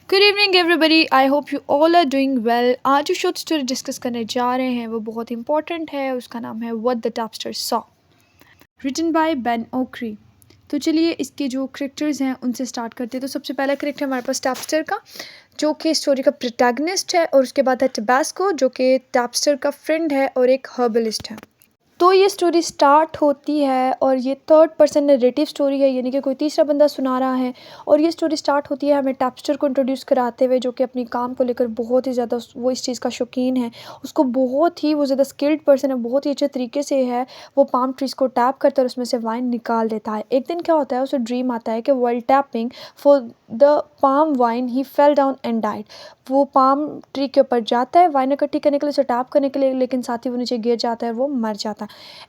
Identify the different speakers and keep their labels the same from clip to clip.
Speaker 1: Good evening everybody, I hope you all are doing well. आज जो short story discuss करने जा रहे हैं वो बहुत इंपॉर्टेंट है। उसका नाम है what the tapster saw, written by Ben Okri. तो चलिए इसके जो करेक्टर्स हैं उनसे स्टार्ट करते हैं। तो सबसे पहला करेक्टर हमारे पास टैप्स्टर का, जो कि स्टोरी का प्रोटैगनिस्ट है, और उसके बाद है टबास्को, जो कि टैप्स्टर का फ्रेंड है और एक हर्बलिस्ट है। तो ये स्टोरी स्टार्ट होती है और ये थर्ड पर्सन नरेटिव स्टोरी है, यानी कि कोई तीसरा बंदा सुना रहा है। और ये स्टोरी स्टार्ट होती है हमें टैप्स्टर को इंट्रोड्यूस कराते हुए, जो कि अपनी काम को लेकर बहुत ही ज़्यादा वो इस चीज़ का शौकीन है। उसको बहुत ही वो ज़्यादा स्किल्ड पर्सन है, बहुत ही अच्छे तरीके से है वो पाम ट्रीज़ को टैप करता है और उसमें से वाइन निकाल देता है। एक दिन क्या होता है, उसे ड्रीम आता है कि while tapping for the palm wine he fell down and died. वो पाम ट्री के ऊपर जाता है वाइन इकट्ठी करने के लिए, उसे टैप करने के लिए, लेकिन साथ ही वो नीचे गिर जाता है और वो मर जाता है।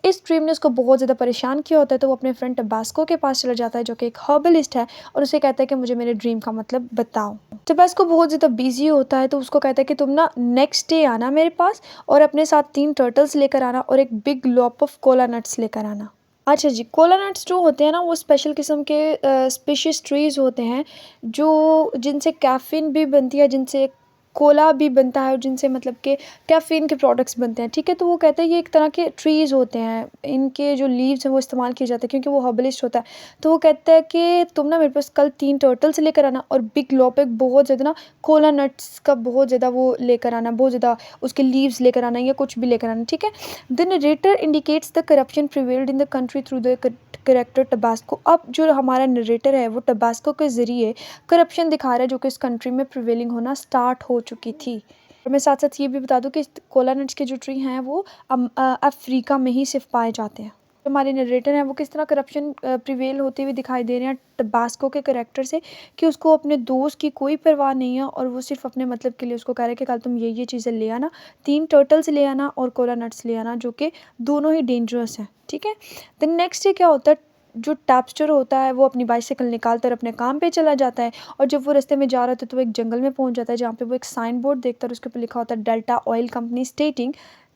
Speaker 1: इस ड्रीम ने उसको बहुत ज़्यादा परेशान किया होता है, तो वो अपने फ्रेंड टबास्को के पास चला जाता है, जो कि एक हर्बलिस्ट है, और उसे कहता है कि मुझे मेरे ड्रीम का मतलब बताओ। टबास्को बहुत ज़्यादा बिजी होता है, तो उसको कहता है कि तुम ना नेक्स्ट डे आना मेरे पास और अपने साथ 3 टर्टल्स लेकर आना और एक big lop of Cola nuts लेकर आना। अच्छा जी, कोला नट्स जो होते हैं ना, वो स्पेशल किस्म के स्पेशियस ट्रीज़ होते हैं, जो जिनसे कैफ़ीन भी बनती है, जिनसे कोला भी बनता है, और जिनसे मतलब कि कैफ़ीन के प्रोडक्ट्स बनते हैं। ठीक है, तो वो कहते हैं ये एक तरह के ट्रीज़ होते हैं, इनके जो लीव्स हैं वो इस्तेमाल किए जाते हैं, क्योंकि वो हर्बलिस्ट होता है। तो वो कहता है कि तुम ना मेरे पास कल 3 टर्टल्स लेकर आना और बिग लॉप एक बहुत ज़्यादा ना कोला नट्स का बहुत ज़्यादा वो लेकर आना, बहुत ज़्यादा उसके लीव्स लेकर आना या कुछ भी लेकर आना। ठीक है, the narrator indicates the corruption prevailed in the country through the character Tabasco. अब जो हमारा नरेटर है वो टबास्को के ज़रिए करप्शन दिखा रहा है, जो कि इस कंट्री में प्रिवेलिंग होना स्टार्ट हो चुकी थी। और मैं साथ साथ ये भी बता दूं कि कोला नट्स के जो ट्री हैं वो अफ्रीका में ही सिर्फ पाए जाते हैं। जो हमारे नरेटर हैं वो किस तरह करप्शन प्रिवेल होते हुए दिखाई दे रहे हैं टबास्को के करैक्टर से, कि उसको अपने दोस्त की कोई परवाह नहीं है और वो सिर्फ अपने मतलब के लिए उसको कह रहे हैं कि कल तुम ये चीज़ें ले आना, 3 टर्टल्स ले आना और कोला नट्स ले आना, जो कि दोनों ही डेंजरस हैं। ठीक है, देन नेक्स्ट डे क्या होता है, जो टैप्स्टर होता है वो अपनी बाइसाइकिल निकाल कर अपने काम पे चला जाता है, और जब वो रास्ते में जा रहा था तो वो एक जंगल में पहुंच जाता है, जहाँ पे वो एक साइन बोर्ड देखता है और उसके ऊपर लिखा होता है Delta oil company stating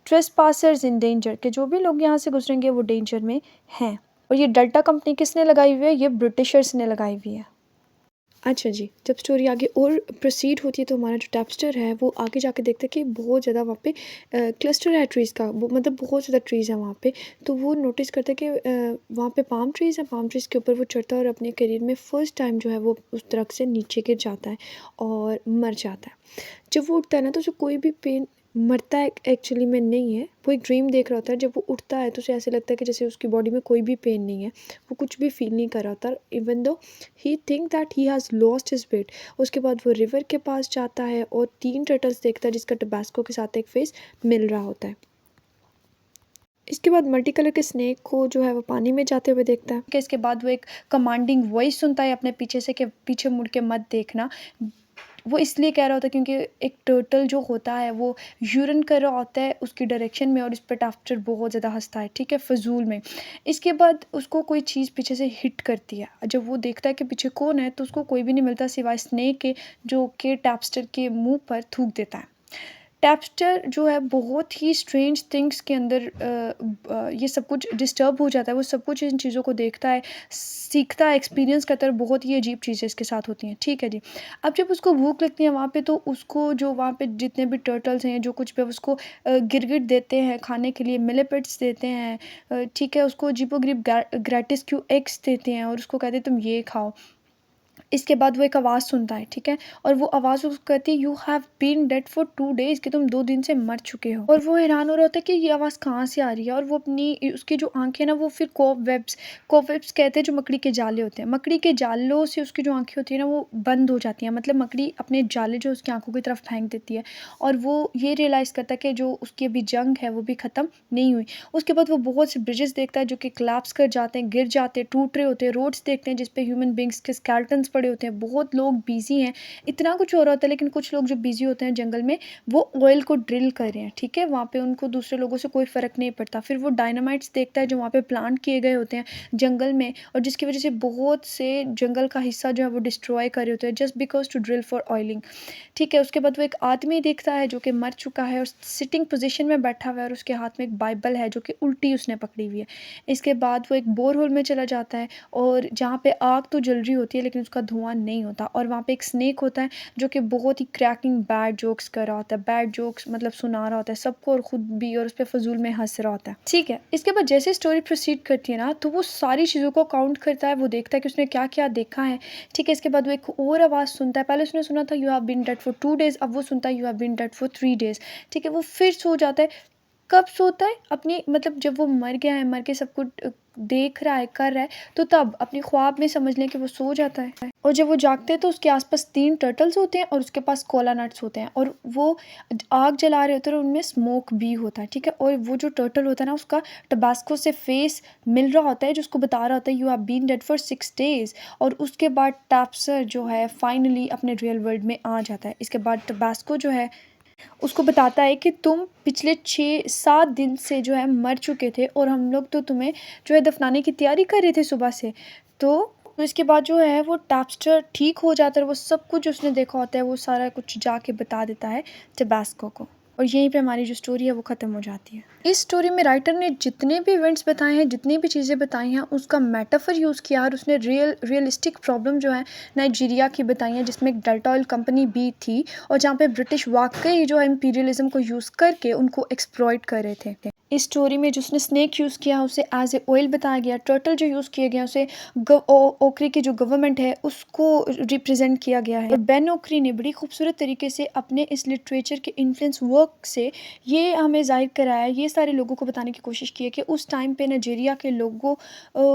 Speaker 1: trespassers in danger, के जो भी लोग यहाँ से गुजरेंगे वो डेंजर में हैं। और ये डेल्टा कंपनी किसने लगाई हुई है, ये ब्रिटिशर्स ने लगाई हुई है। अच्छा जी, जब स्टोरी आगे और प्रोसीड होती है तो हमारा जो टैप्स्टर है वो आगे जाके देखता है कि बहुत ज़्यादा वहाँ पे क्लस्टर है ट्रीज़ का, वो मतलब बहुत ज़्यादा ट्रीज़ है वहाँ पे। तो वो नोटिस करता है कि वहाँ पे पाम ट्रीज़ हैं, पाम ट्रीज़ के ऊपर वो चढ़ता है और अपने करियर में फ़र्स्ट टाइम जो है वो उस दरख्त से नीचे गिर जाता है और मर जाता है। जब वो उठता है ना, तो उसे कोई भी पेन, मरता है एक्चुअली में नहीं है, वो एक ड्रीम देख रहा होता है। जब वो उठता है तो उसे ऐसे लगता है कि जैसे उसकी बॉडी में कोई भी पेन नहीं है, वो कुछ भी फील नहीं कर रहा होता, even though he think that he has lost his weight. उसके बाद वो रिवर के पास जाता है और 3 टर्टल्स देखता है, जिसका टबास्को के साथ एक फेस मिल रहा होता है। इसके बाद मल्टी कलर के स्नेक को जो है वो पानी में जाते हुए देखता है। कि इसके बाद वो एक कमांडिंग वॉइस सुनता है अपने पीछे से कि पीछे मुड़ के मत देखना। वो इसलिए कह रहा होता है क्योंकि एक टर्टल जो होता है वो यूरिन कर रहा होता है उसकी डायरेक्शन में, और इस पर टैप्स्टर बहुत ज़्यादा हंसता है। ठीक है, फजूल में। इसके बाद उसको कोई चीज़ पीछे से हिट करती है। जब वो देखता है कि पीछे कौन है, तो उसको कोई भी नहीं मिलता सिवाय स्नेक के, जो कि टैप्स्टर के मुंह पर थूक देता है। टैप्स्टर जो है बहुत ही स्ट्रेंज थिंग्स के अंदर ये सब कुछ डिस्टर्ब हो जाता है। वो सब कुछ इन चीज़ों को देखता है, सीखता है, एक्सपीरियंस करता है, और बहुत ही अजीब चीज़ें इसके साथ होती हैं। ठीक है जी, अब जब उसको भूख लगती है वहाँ पे, तो उसको जो वहाँ पे जितने भी टर्टल्स हैं, जो कुछ भी है, उसको गिरगिट देते हैं खाने के लिए, मिलीपेट्स देते हैं। ठीक है, उसको अजीबोगरीब ग्रेटिस्क्यू एग्स देते हैं और उसको कहते हैं तुम ये खाओ। इसके बाद वो एक आवाज़ सुनता है। ठीक है, और वो आवाज़ उसको कहती है you have been dead for 2 days, कि तुम 2 दिन से मर चुके हो। और वो हैरान हो रहा होता है कि ये आवाज़ कहाँ से आ रही है। और वो अपनी उसकी जो आंखें ना, वो फिर कोबवेब्स कहते हैं, जो मकड़ी के जाले होते हैं, मकड़ी के जालों से उसकी जो आंखें होती है ना वो बंद हो जाती हैं। मतलब मकड़ी अपने जाले जो उसकी आंखों की तरफ फेंक देती है, और वो ये रियलाइज़ करता है कि जो उसकी अभी जंग है वो भी ख़त्म नहीं हुई। उसके बाद वो बहुत से ब्रिजेस देखता है जो कि कोलैप्स कर जाते हैं, गिर जाते हैं, टूट रहे होते हैं। रोड्स देखते हैं जिसपे ह्यूमन बींग्स के स्केलेटन्स पड़े होते हैं। बहुत लोग बिजी हैं, इतना कुछ हो रहा होता है, लेकिन कुछ लोग जो बिजी होते हैं जंगल में, वो ऑयल को ड्रिल कर रहे हैं। ठीक है, वहाँ पे उनको दूसरे लोगों से कोई फ़र्क नहीं पड़ता। फिर वो डायनामाइट्स देखता है जो वहाँ पे प्लांट किए गए होते हैं जंगल में, और जिसकी वजह से बहुत से जंगल का हिस्सा जो है वो डिस्ट्रॉय कर रहे होते हैं, just because to drill for oiling. ठीक है, उसके बाद वो एक आदमी देखता है जो कि मर चुका है और सिटिंग पोजीशन में बैठा हुआ है, और उसके हाथ में एक बाइबल है जो कि उल्टी उसने पकड़ी हुई है। इसके बाद वो एक बोरहोल में चला जाता है, और जहाँ पे आग तो जल रही होती है, लेकिन उसका धुआं नहीं होता, और वहाँ पे एक स्नेक होता है जो कि बहुत ही क्रैकिंग बैड जोक्स कर रहा होता है, बैड जोक्स मतलब सुना रहा होता है सबको और ख़ुद भी, और उस पर फजूल में हंस रहा होता है। ठीक है, इसके बाद जैसे स्टोरी प्रोसीड करती है ना, तो वो सारी चीज़ों को काउंट करता है, वो देखता है कि उसने क्या क्या देखा है। ठीक है, इसके बाद वो एक और आवाज़ सुनता है। पहले उसने सुना था you have been dead for 2 days, अब वो सुनता है you have been dead for 3 days। ठीक है, वो फिर सो जाता है। कब सोता है? अपनी मतलब जब वो मर गया है, मर के सब कुछ देख रहा है, कर रहा है, तो तब अपनी ख्वाब में समझ लें कि वो सो जाता है। और जब वो जागते हैं तो उसके आसपास 3 टर्टल्स होते हैं और उसके पास कोला नट्स होते हैं, और वो आग जला रहे होते हैं और उनमें स्मोक भी होता है। ठीक है, और वो जो टर्टल होता है ना, उसका टबास्को से फेस मिल रहा होता है जो उसको बता रहा होता है you have been dead for 6 days। और उसके बाद टैप्सर जो है फाइनली अपने रियल वर्ल्ड में आ जाता है। इसके बाद टबास्को जो है उसको बताता है कि तुम पिछले 6-7 दिन से जो है मर चुके थे, और हम लोग तो तुम्हें जो है दफनाने की तैयारी कर रहे थे सुबह से। तो इसके बाद जो है वो टैप्स्टर ठीक हो जाता है, और वो सब कुछ उसने देखा होता है वो सारा कुछ जाके बता देता है टबास्को को, और यहीं पे हमारी जो स्टोरी है वो ख़त्म हो जाती है। इस स्टोरी में राइटर ने जितने भी इवेंट्स बताए हैं, जितनी भी चीज़ें बताई हैं, उसका मेटाफर यूज़ किया, और उसने रियलिस्टिक प्रॉब्लम जो है नाइजीरिया की बताई है, जिसमें एक डेल्टा ऑयल कंपनी भी थी, और जहाँ पे ब्रिटिश वाकई जो है इम्पीरियलिज्म को यूज़ करके उनको एक्सप्लॉइट कर रहे थे। इस स्टोरी में जिसने स्नेक यूज़ किया उसे एज ए ऑयल बताया गया, टर्टल जो यूज़ किया गया उसे ओकरी की जो गवर्नमेंट है उसको रिप्रेजेंट किया गया है। और बेन ओकरी ने बड़ी खूबसूरत तरीके से अपने इस लिटरेचर के इन्फ्लुएंस वर्क से ये हमें जाहिर कराया है, ये सारे लोगों को बताने की कोशिश की है कि उस टाइम पे नाइजीरिया के लोगों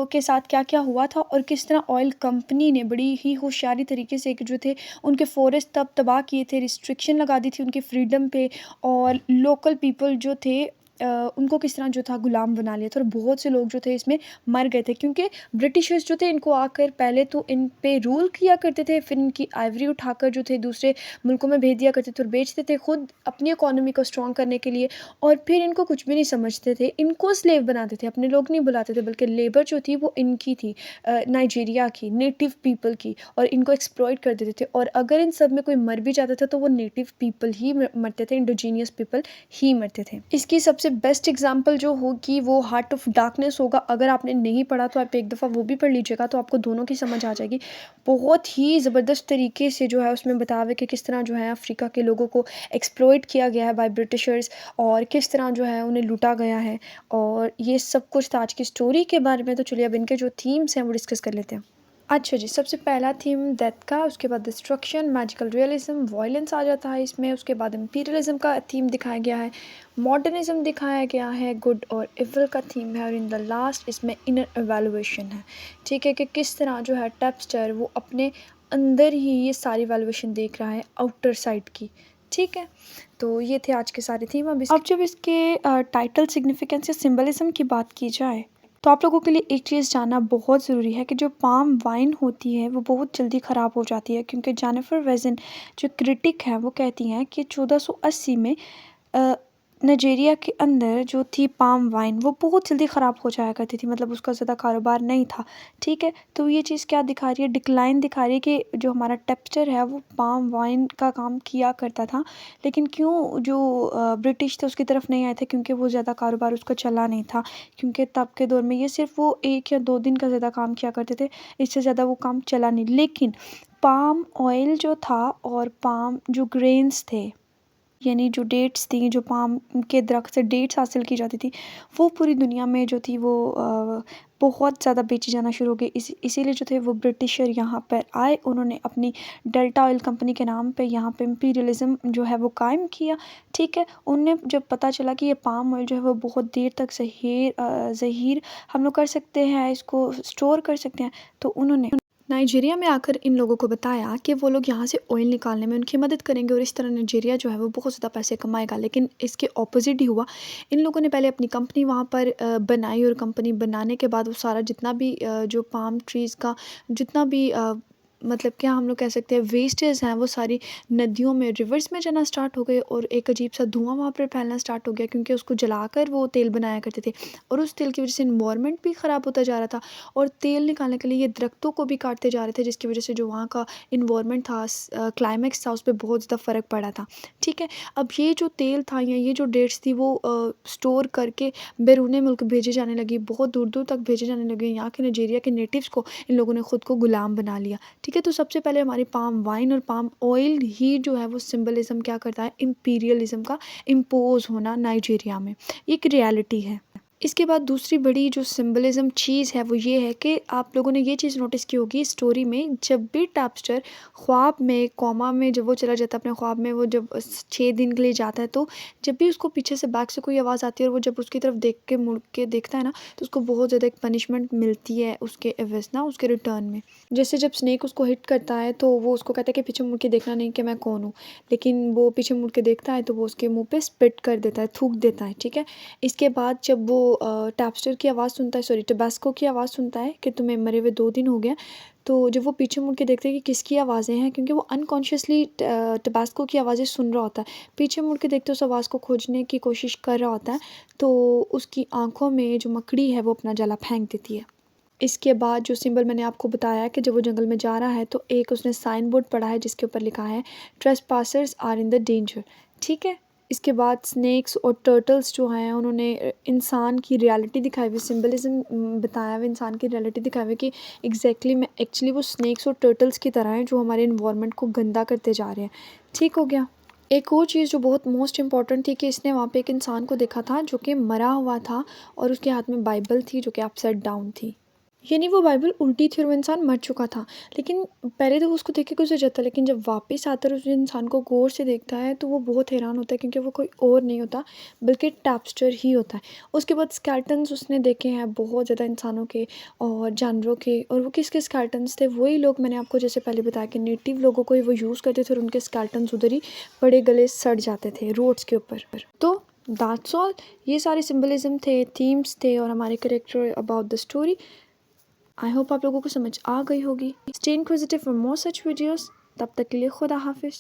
Speaker 1: के साथ क्या क्या हुआ था, और किस तरह ऑयल कंपनी ने बड़ी ही होशियारी तरीके से जो थे उनके फॉरेस्ट तब तबाह किए थे, रिस्ट्रिक्शन लगा दी थी उनकी फ्रीडम पे, और लोकल पीपल जो थे उनको किस तरह जो था गुलाम बना लिया था, और बहुत से लोग जो थे इसमें मर गए थे, क्योंकि ब्रिटिशर्स जो थे इनको आकर पहले तो इन पे रूल किया करते थे, फिर इनकी आइवरी उठाकर जो थे दूसरे मुल्कों में भेज दिया करते थे और बेचते थे खुद अपनी इकोनॉमी को स्ट्रॉन्ग करने के लिए, और फिर इनको कुछ भी नहीं समझते थे, इनको स्लेव बनाते थे, अपने लोग नहीं बुलाते थे, बल्कि लेबर जो थी वो इनकी थी, नाइजीरिया की नेटिव पीपल की, और इनको एक्सप्लॉइट कर देते थे। और अगर इन सब में कोई मर भी जाता था तो वो नेटिव पीपल ही मरते थे, इंडोजीनियस पीपल ही मरते थे। इसकी सबसे बेस्ट एग्जांपल जो होगी वो हार्ट ऑफ डार्कनेस होगा। अगर आपने नहीं पढ़ा तो आप एक दफ़ा वो भी पढ़ लीजिएगा, तो आपको दोनों की समझ आ जाएगी। बहुत ही ज़बरदस्त तरीके से जो है उसमें बताया हुआ कि किस तरह जो है अफ्रीका के लोगों को एक्सप्लॉइट किया गया है बाय ब्रिटिशर्स, और किस तरह जो है उन्हें लूटा गया है, और ये सब कुछ था आज की स्टोरी के बारे में। तो चलिए अब इनके जो थीम्स हैं वो डिस्कस कर लेते हैं। अच्छा जी, सबसे पहला थीम डेथ का, उसके बाद डिस्ट्रक्शन, मैजिकल रियलिज्म, वायलेंस आ जाता है इसमें, उसके बाद इम्पीरियलिज्म का थीम दिखाया गया है, मॉडर्निज्म दिखाया गया है, गुड और इविल का थीम है, और इन द लास्ट इसमें इनर एवेलुएशन है। ठीक है, कि किस तरह जो है टैप्स्टर वो अपने अंदर ही ये सारी वैल्यूएशन देख रहा है आउटर साइड की। ठीक है, तो ये थे आज के सारे थीम। अब जब इसके टाइटल सिग्निफिकेंस या सिंबलिज्म की बात की जाए, तो आप लोगों के लिए एक चीज़ जानना बहुत ज़रूरी है कि जो पाम वाइन होती है वो बहुत जल्दी ख़राब हो जाती है, क्योंकि जेनिफर वेजन जो क्रिटिक है वो कहती हैं कि 1480 में नाइजीरिया के अंदर जो थी पाम वाइन वो बहुत जल्दी ख़राब हो जाया करती थी, मतलब उसका ज़्यादा कारोबार नहीं था। ठीक है, तो ये चीज़ क्या दिखा रही है, डिक्लाइन दिखा रही है कि जो हमारा टेक्सचर है वो पाम वाइन का काम किया करता था, लेकिन क्यों जो ब्रिटिश थे उसकी तरफ नहीं आए थे, क्योंकि वो ज़्यादा कारोबार उसका चला नहीं था, क्योंकि तब के दौर में ये सिर्फ वो 1 या 2 दिन का ज़्यादा काम किया करते थे, इससे ज़्यादा वो काम चला नहीं। लेकिन पाम ऑयल जो था और पाम जो ग्रेन्स थे, यानी जो डेट्स थी, जो पाम के दरख्त से डेट्स हासिल की जाती थी, वो पूरी दुनिया में जो थी वो बहुत ज़्यादा बेची जाना शुरू हो गई। इसीलिए जो थे वो ब्रिटिशर यहाँ पर आए, उन्होंने अपनी डेल्टा ऑयल कंपनी के नाम पे यहाँ पे इम्पीरियलिज्म जो है वो कायम किया। ठीक है, उन्हें जब पता चला कि ये पाम ऑयल जो है वो बहुत देर तक ज़हीर हम लोग कर सकते हैं, इसको स्टोर कर सकते हैं, तो उन्होंने नाइजीरिया में आकर इन लोगों को बताया कि वो लोग यहाँ से ऑयल निकालने में उनकी मदद करेंगे, और इस तरह नाइजीरिया जो है वो बहुत ज़्यादा पैसे कमाएगा। लेकिन इसके ऑपोजिट ही हुआ। इन लोगों ने पहले अपनी कंपनी वहाँ पर बनाई, और कंपनी बनाने के बाद वो सारा जितना भी जो पाम ट्रीज़ का जितना भी मतलब क्या हम लोग कह सकते हैं वेस्टेज हैं, वो सारी नदियों में, रिवर्स में जाना स्टार्ट हो गए, और एक अजीब सा धुआं वहाँ पर फैलना स्टार्ट हो गया, क्योंकि उसको जलाकर वो तेल बनाया करते थे, और उस तेल की वजह से इन्वायरमेंट भी ख़राब होता जा रहा था, और तेल निकालने के लिए ये दरख्तों को भी काटते जा रहे थे, जिसकी वजह से जो वहाँ का इन्वायरमेंट था, क्लाइमेक्स था, उस पर बहुत ज़्यादा फ़र्क पड़ा था। ठीक है। अब ये जो तेल था या ये जो डेट्स थी वो स्टोर करके बैरून मुल्क भेजे जाने लगी, बहुत दूर-दूर तक भेजे जाने लगे। यहाँ के नाइजीरिया के नेटिव्स को इन लोगों ने खुद को गुलाम बना लिया। ठीक है, तो सबसे पहले हमारी पाम वाइन और पाम ऑयल ही जो है वो सिंबलिज़्म क्या करता है, इम्पीरियलिज़्म का इम्पोज़ होना नाइजीरिया में, ये एक रियलिटी है। इसके बाद दूसरी बड़ी जो सिंबलिज़्म चीज़ है वो ये है कि आप लोगों ने ये चीज़ नोटिस की होगी स्टोरी में, जब भी टैप्स्टर ख्वाब में कोमा में जब वो चला जाता है अपने ख्वाब में, वो जब 6 दिन के लिए जाता है, तो जब भी उसको पीछे से बैक से कोई आवाज़ आती है और वो जब उसकी तरफ देख के मुड़ के देखता है ना, तो उसको बहुत ज़्यादा एक पनिशमेंट मिलती है उसके एवज़ ना, उसके रिटर्न में। जैसे जब स्नेक उसको हिट करता है तो वो उसको कहता है कि पीछे मुड़ के देखना नहीं कि मैं कौन हूँ, लेकिन वो पीछे मुड़ के देखता है तो वो उसके मुँह पे स्पिट कर देता है, थूक देता है, ठीक है। इसके बाद जब वो टैप्स्टर की आवाज़ सुनता है, सॉरी टबास्को की आवाज़ सुनता है कि तुम्हें मरे हुए 2 दिन हो गए हैं, तो जब वो पीछे मुड़ के देखते हैं कि किसकी आवाज़ें हैं, क्योंकि वो अनकॉन्शियसली टबास्को की आवाज़ें सुन रहा होता है। पीछे मुड़ के देखते उस आवाज़ को खोजने की कोशिश कर रहा होता है, तो उसकी आँखों में जो मकड़ी है वो अपना जला फेंक देती है। इसके बाद जो सिंबल मैंने आपको बताया कि जब वो जंगल में जा रहा है तो एक उसने साइन बोर्ड पढ़ा है जिसके ऊपर लिखा है ट्रेसपासर्स आर इन द डेंजर, ठीक है। इसके बाद स्नेक्स और टर्टल्स जो हैं उन्होंने इंसान की रियलिटी दिखाई हुई, सिंबलिज्म बताया हुआ इंसान की रियलिटी दिखाई हुई कि एग्जैक्टली में एक्चुअली वो स्नेक्स और टर्टल्स की तरह हैं जो हमारे इन्वायरमेंट को गंदा करते जा रहे हैं। ठीक हो गया। एक और चीज़ जो बहुत मोस्ट इम्पॉर्टेंट थी कि इसने वहाँ पे एक इंसान को देखा था जो कि मरा हुआ था और उसके हाथ में बाइबल थी जो कि अपसाइड डाउन थी, यानी वो बाइबल उल्टी थी और वो इंसान मर चुका था। लेकिन पहले तो उसको देख के गुजर जाता, लेकिन जब वापस आता है उस इंसान को गौर से देखता है तो वो बहुत हैरान होता है, क्योंकि वो कोई और नहीं होता बल्कि टैप्स्टर ही होता है। उसके बाद स्केलेटन्स उसने देखे हैं बहुत ज़्यादा इंसानों के और जानवरों के, और वो किसके स्केलेटन्स थे, वही लोग मैंने आपको जैसे पहले बताया कि नेटिव लोगों को ही वो यूज़ करते थे और उनके स्केलेटन्स उधर ही बड़े गले सड़ जाते थे रोड्स के ऊपर। तो दैट्स ऑल, ये सारे सिंबलिज्म थे, थीम्स थे और हमारे character about the story. I hope आप लोगों को समझ आ गई होगी। Stay inquisitive for more such videos. तब तक के लिए खुदा हाफिज़।